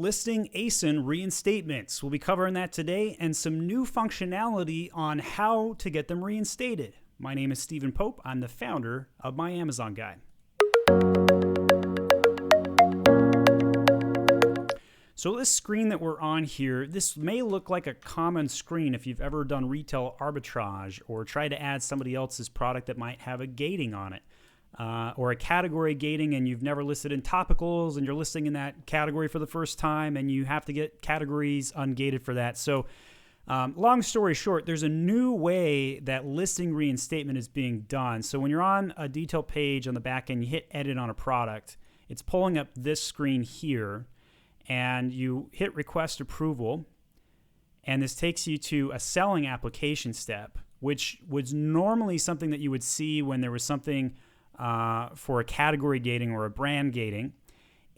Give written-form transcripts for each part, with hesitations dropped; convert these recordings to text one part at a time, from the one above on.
Listing ASIN reinstatements. We'll be covering that today and some new functionality on how to get them reinstated. My name is Stephen Pope. I'm the founder of My Amazon Guy. So this screen that we're on here, this may look like a common screen if you've ever done retail arbitrage or tried to add somebody else's product that might have a gating on it. Or a category gating and you've never listed in topicals and you're listing in that category for the first time and you have to get categories ungated for that. So long story short, there's a new way that listing reinstatement is being done. So when you're on a detail page on the back end, you hit edit on a product, it's pulling up this screen here and you hit request approval. And this takes you to a selling application step, which was normally something that you would see when there was something for a category gating or a brand gating.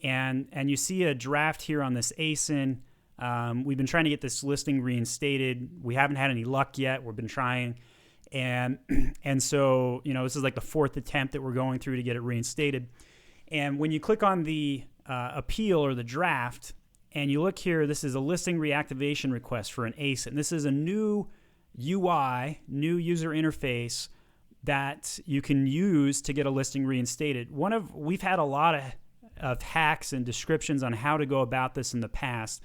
And you see a draft here on this ASIN. We've been trying to get this listing reinstated. We haven't had any luck yet. We've been trying. And so, this is like the fourth attempt that we're going through to get it reinstated. And when you click on the appeal or the draft, and you look here, this is a listing reactivation request for an ASIN. This is a new UI, new user interface that you can use to get a listing reinstated. We've had a lot of hacks and descriptions on how to go about this in the past.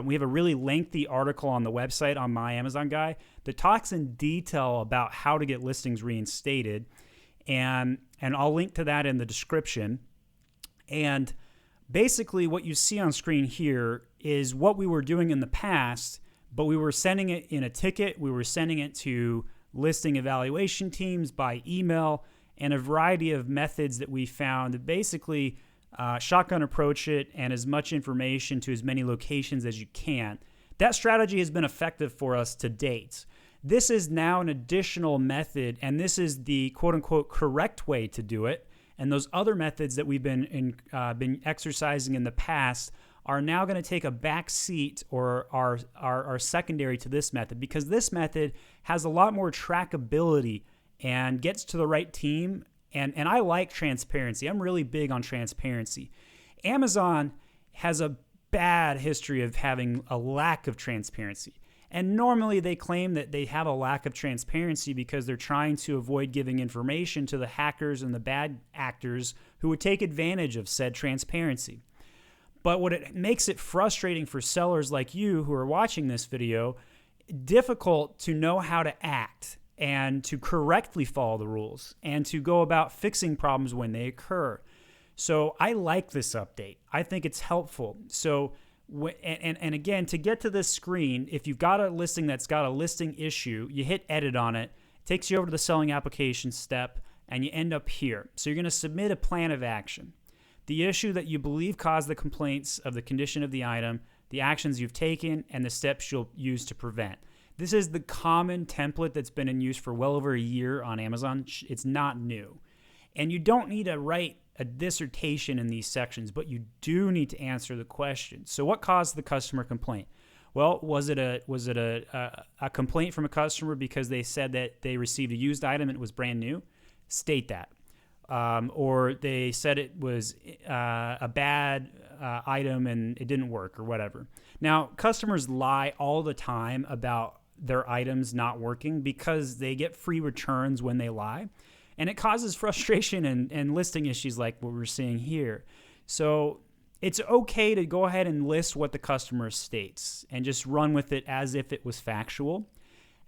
We have a really lengthy article on the website on My Amazon Guy that talks in detail about how to get listings reinstated, and I'll link to that in the description. And basically what you see on screen here is what we were doing in the past, but we were sending it in a ticket, we were sending it to listing evaluation teams by email, and a variety of methods that we found that basically shotgun approach it and as much information to as many locations as you can. That strategy has been effective for us to date. This is now an additional method, and this is the quote-unquote correct way to do it. And those other methods that we've been exercising in the past are now going to take a back seat or are secondary to this method, because this method has a lot more trackability and gets to the right team. And I like transparency. I'm really big on transparency. Amazon has a bad history of having a lack of transparency. And normally they claim that they have a lack of transparency because they're trying to avoid giving information to the hackers and the bad actors who would take advantage of said transparency. But what it makes it frustrating for sellers like you who are watching this video, difficult to know how to act and to correctly follow the rules and to go about fixing problems when they occur. So I like this update. I think it's helpful. So, and again, to get to this screen, if you've got a listing that's got a listing issue, you hit edit on it, it takes you over to the selling application step, and you end up here. So you're going to submit a plan of action. The issue that you believe caused the complaints of the condition of the item, the actions you've taken, and the steps you'll use to prevent. This is the common template that's been in use for well over a year on Amazon. It's not new. And you don't need to write a dissertation in these sections, but you do need to answer the question. So what caused the customer complaint? Well, was it a complaint from a customer because they said that they received a used item and it was brand new? State that. Or they said it was a bad item and it didn't work or whatever. Now, customers lie all the time about their items not working because they get free returns when they lie. And it causes frustration and listing issues like what we're seeing here. So it's okay to go ahead and list what the customer states and just run with it as if it was factual.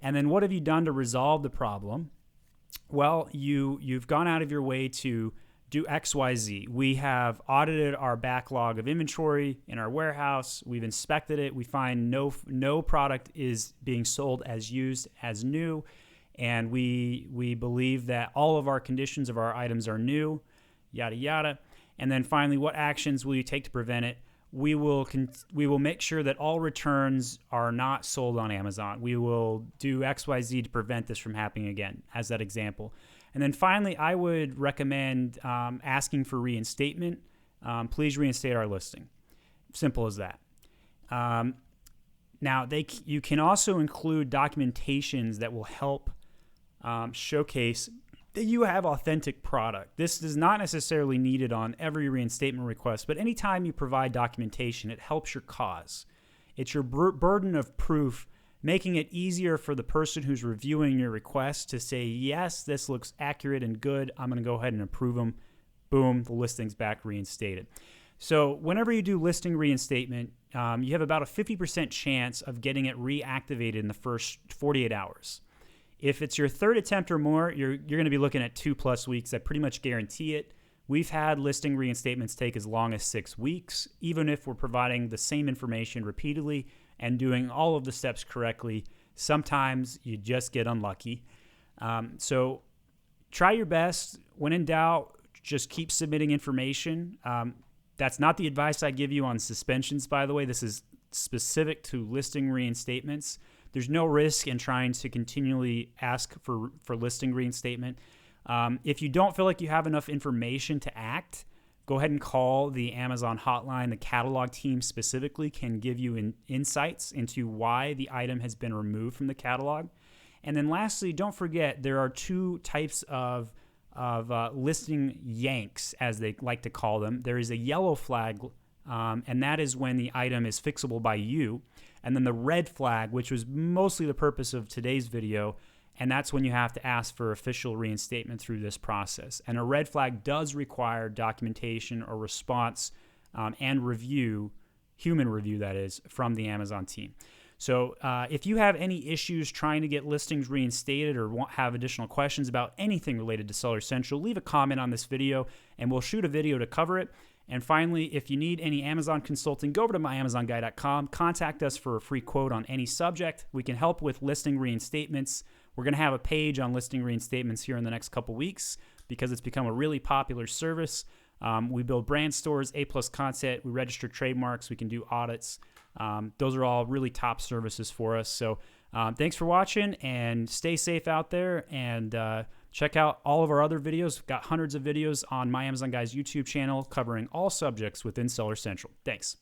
And then what have you done to resolve the problem? Well, you've gone out of your way to do XYZ. We have audited our backlog of inventory in our warehouse. We've inspected it. We find no product is being sold as used as new. And we believe that all of our conditions of our items are new, yada, yada. And then finally, what actions will you take to prevent it? We will make sure that all returns are not sold on Amazon. We will do XYZ to prevent this from happening again, as that example. And then finally, I would recommend asking for reinstatement. Please reinstate our listing. Simple as that. Now, you can also include documentations that will help showcase that you have authentic product. This is not necessarily needed on every reinstatement request, but anytime you provide documentation, it helps your cause. It's your burden of proof, making it easier for the person who's reviewing your request to say, yes, this looks accurate and good. I'm going to go ahead and approve them. Boom, the listing's back reinstated. So whenever you do listing reinstatement, you have about a 50% chance of getting it reactivated in the first 48 hours. If it's your third attempt or more, you're going to be looking at 2+ weeks. I pretty much guarantee it. We've had listing reinstatements take as long as 6 weeks, even if we're providing the same information repeatedly and doing all of the steps correctly. Sometimes you just get unlucky. So try your best. When in doubt, just keep submitting information. That's not the advice I give you on suspensions, by the way. This is specific to listing reinstatements. There's no risk in trying to continually ask for listing reinstatement. If you don't feel like you have enough information to act, go ahead and call the Amazon hotline. The catalog team specifically can give you insights into why the item has been removed from the catalog. And then lastly, don't forget there are 2 types of listing yanks, as they like to call them. There is a yellow flag, and that is when the item is fixable by you. And then the red flag, which was mostly the purpose of today's video, and that's when you have to ask for official reinstatement through this process. And a red flag does require documentation or response and review, human review that is, from the Amazon team. So if you have any issues trying to get listings reinstated or have additional questions about anything related to Seller Central, leave a comment on this video and we'll shoot a video to cover it. And finally, if you need any Amazon consulting, go over to myamazonguy.com, contact us for a free quote on any subject. We can help with listing reinstatements. We're going to have a page on listing reinstatements here in the next couple weeks because it's become a really popular service. We build brand stores, A+ content, we register trademarks, we can do audits. Those are all really top services for us. So thanks for watching and stay safe out there, and check out all of our other videos. We've got hundreds of videos on My Amazon Guy's YouTube channel covering all subjects within Seller Central. Thanks.